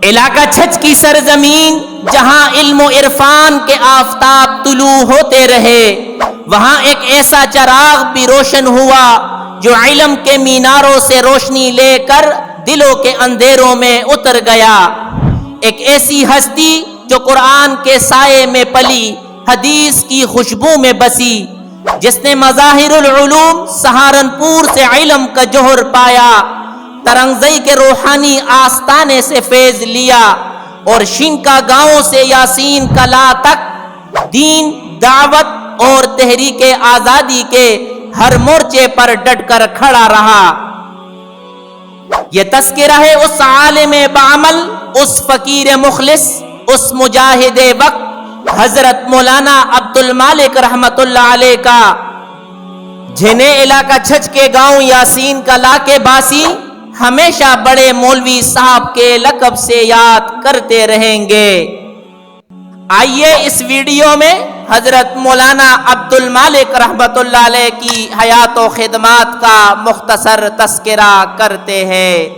علاقہ چھچ کی سرزمین جہاں علم و عرفان کے آفتاب طلوع ہوتے رہے، وہاں ایک ایسا چراغ بھی روشن ہوا جو علم کے میناروں سے روشنی لے کر دلوں کے اندھیروں میں اتر گیا۔ ایک ایسی ہستی جو قرآن کے سائے میں پلی، حدیث کی خوشبو میں بسی، جس نے مظاہر العلوم سہارنپور سے علم کا جوہر پایا، ترنگزئی کے روحانی آستانے سے فیض لیا، اور شنکا گاؤں سے یاسین کلا تک دین، دعوت اور تحریک آزادی کے ہر مورچے پر ڈٹ کر کھڑا رہا۔ یہ تذکرہ ہے اس عالم بعمل، اس فقیر مخلص، اس مجاہد وقت حضرت مولانا عبد المالک رحمت اللہ علیہ کا، جنہیں علاقہ چھچ کے گاؤں یاسین کلا کے باسی ہمیشہ بڑے مولوی صاحب کے لقب سے یاد کرتے رہیں گے۔ آئیے اس ویڈیو میں حضرت مولانا عبد المالک رحمت اللہ علیہ کی حیات و خدمات کا مختصر تذکرہ کرتے ہیں۔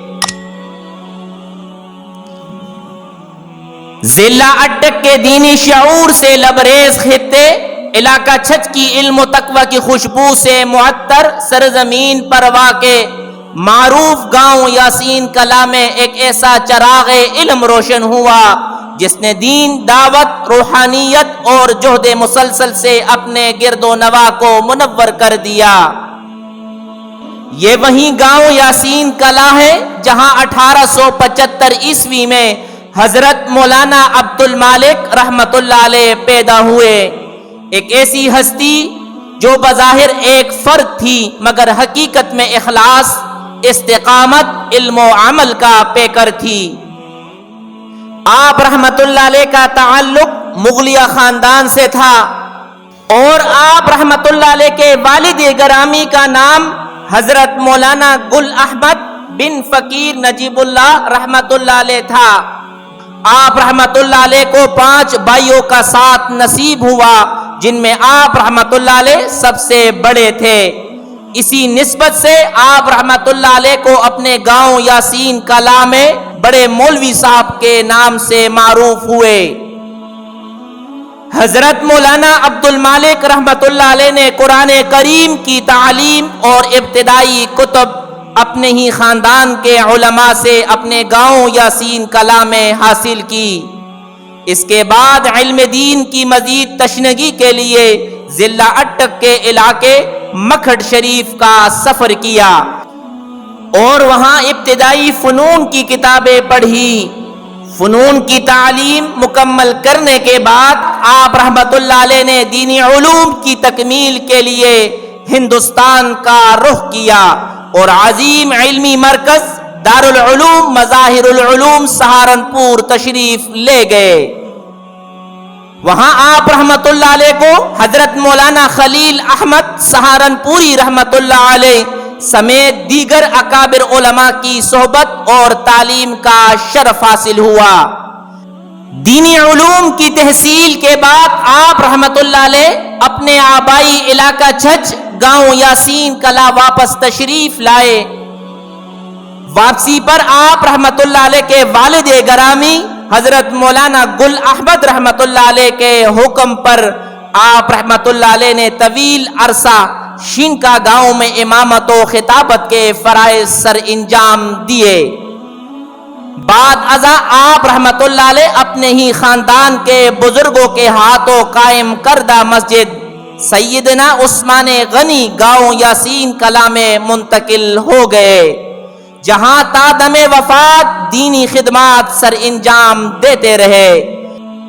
ضلع اٹک کے دینی شعور سے لبریز خطے، علاقہ چھچ کی علم و تقوی کی خوشبو سے معطر سرزمین پر واقع معروف گاؤں یاسین کلا میں ایک ایسا چراغ علم روشن ہوا جس نے دین، دعوت، روحانیت اور جہد مسلسل سے اپنے گرد و نواح کو منور کر دیا۔ یہ وہی گاؤں یاسین کلا ہے جہاں 1875 عیسوی میں حضرت مولانا عبد المالک رحمت اللہ علیہ پیدا ہوئے، ایک ایسی ہستی جو بظاہر ایک فرد تھی مگر حقیقت میں اخلاص، استقامت، علم و عمل کا پیکر تھی۔ آپ رحمت اللہ علیہ کا تعلق مغلیہ خاندان سے تھا، اور آپ رحمت اللہ علیہ کے والد گرامی کا نام حضرت مولانا گل احمد بن فقیر نجیب اللہ رحمت اللہ علیہ تھا۔ آپ رحمت اللہ علیہ کو 5 بھائیوں کا ساتھ نصیب ہوا، جن میں آپ رحمت اللہ علیہ سب سے بڑے تھے۔ اسی نسبت سے آپ رحمت اللہ علیہ کو اپنے گاؤں یاسین کلا میں بڑے مولوی صاحب کے نام سے معروف ہوئے۔ حضرت مولانا عبد المالک رحمت اللہ علیہ نے قرآن کریم کی تعلیم اور ابتدائی کتب اپنے ہی خاندان کے علماء سے اپنے گاؤں یاسین کلا میں حاصل کی۔ اس کے بعد علم دین کی مزید تشنگی کے لیے ضلع اٹک کے علاقے مکھڈ شریف کا سفر کیا اور وہاں ابتدائی فنون کی کتابیں پڑھی۔ فنون کی تعلیم مکمل کرنے کے بعد آپ رحمت اللہ علیہ نے دینی علوم کی تکمیل کے لیے ہندوستان کا رخ کیا اور عظیم علمی مرکز دارالعلوم مظاہر العلوم سہارنپور تشریف لے گئے۔ وہاں آپ رحمت اللہ علیہ کو حضرت مولانا خلیل احمد سہارنپوری رحمت اللہ علیہ سمیت دیگر اکابر علماء کی صحبت اور تعلیم کا شرف حاصل ہوا۔ دینی علوم کی تحصیل کے بعد آپ رحمت اللہ علیہ اپنے آبائی علاقہ چھچ گاؤں یاسین کلا واپس تشریف لائے۔ واپسی پر آپ رحمت اللہ علیہ کے والد گرامی حضرت مولانا گل احمد رحمت اللہ علیہ کے حکم پر آپ رحمت اللہ علیہ نے طویل عرصہ شنکا گاؤں میں امامت و خطابت کے فرائض سر انجام دیے۔ بعد ازاں آپ رحمت اللہ علیہ اپنے ہی خاندان کے بزرگوں کے ہاتھوں قائم کردہ مسجد سیدنا عثمان غنی گاؤں یاسین کلا میں منتقل ہو گئے، جہاں تا دم وفات دینی خدمات سر انجام دیتے رہے۔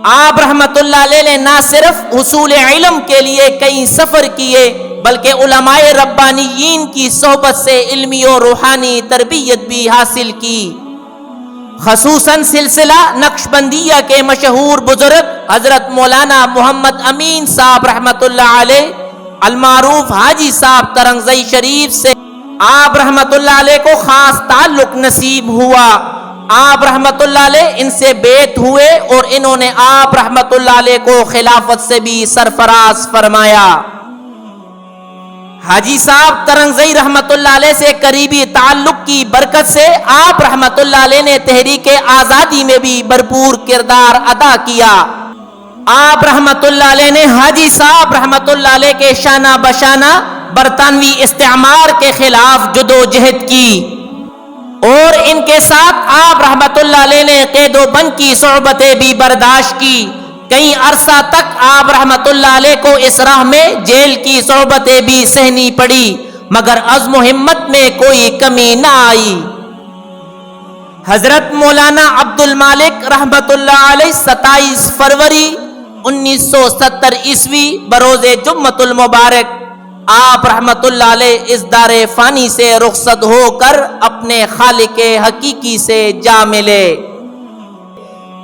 آپ رحمت اللہ علیہ نے نہ صرف حصول علم کے لیے کئی سفر کیے بلکہ علماء ربانیین کی صحبت سے علمی و روحانی تربیت بھی حاصل کی۔ خصوصاً سلسلہ نقشبندیہ کے مشہور بزرگ حضرت مولانا محمد امین صاحب رحمت اللہ علیہ المعروف حاجی صاحب ترنگزئی شریف سے آپ رحمت اللہ علیہ کو خاص تعلق نصیب ہوا۔ آپ رحمت اللہ علیہ ان سے بیعت ہوئے اور انہوں نے آپ رحمت اللہ علیہ کو خلافت سے بھی سرفراز فرمایا۔ حاجی صاحب ترنگزئی رحمت اللہ علیہ سے قریبی تعلق کی برکت سے آپ رحمت اللہ علیہ نے تحریک آزادی میں بھی بھرپور کردار ادا کیا. آپ رحمت اللہ علیہ نے حاجی صاحب رحمت اللہ علیہ کے شانہ بشانہ برطانوی استعمار کے خلاف جدوجہد کی اور ان کے ساتھ آپ رحمت اللہ علیہ نے قید و بند کی صعوبتیں بھی برداشت کی. کئی عرصہ تک آپ رحمت اللہ علیہ کو اس راہ میں جیل کی صعوبتیں بھی سہنی پڑی مگر عزم و ہمت میں کوئی کمی نہ آئی. حضرت مولانا عبد المالک رحمت اللہ علیہ 27 فروری 1970 عیسوی بروز جمعۃ المبارک آپ رحمت اللہ علیہ اس دار فانی سے رخصت ہو کر اپنے خالق حقیقی سے جا ملے.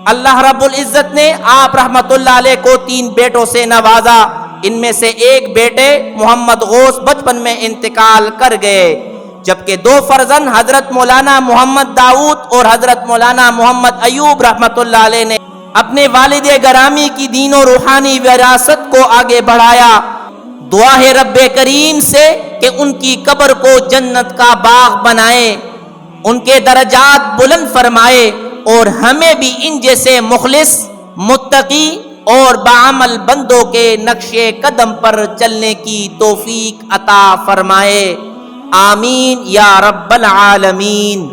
اللہ رب العزت نے آپ رحمت اللہ علیہ کو 3 بیٹوں سے نوازا. ان میں سے ایک بیٹے محمد غوث بچپن میں انتقال کر گئے جبکہ 2 فرزند حضرت مولانا محمد داؤد اور حضرت مولانا محمد ایوب رحمت اللہ علیہ نے اپنے والد گرامی کی دین و روحانی وراثت کو آگے بڑھایا. دعا ہے رب کریم سے کہ ان کی قبر کو جنت کا باغ بنائے, ان کے درجات بلند فرمائے اور ہمیں بھی ان جیسے مخلص, متقی اور بعمل بندوں کے نقش قدم پر چلنے کی توفیق عطا فرمائے. آمین یا رب العالمین.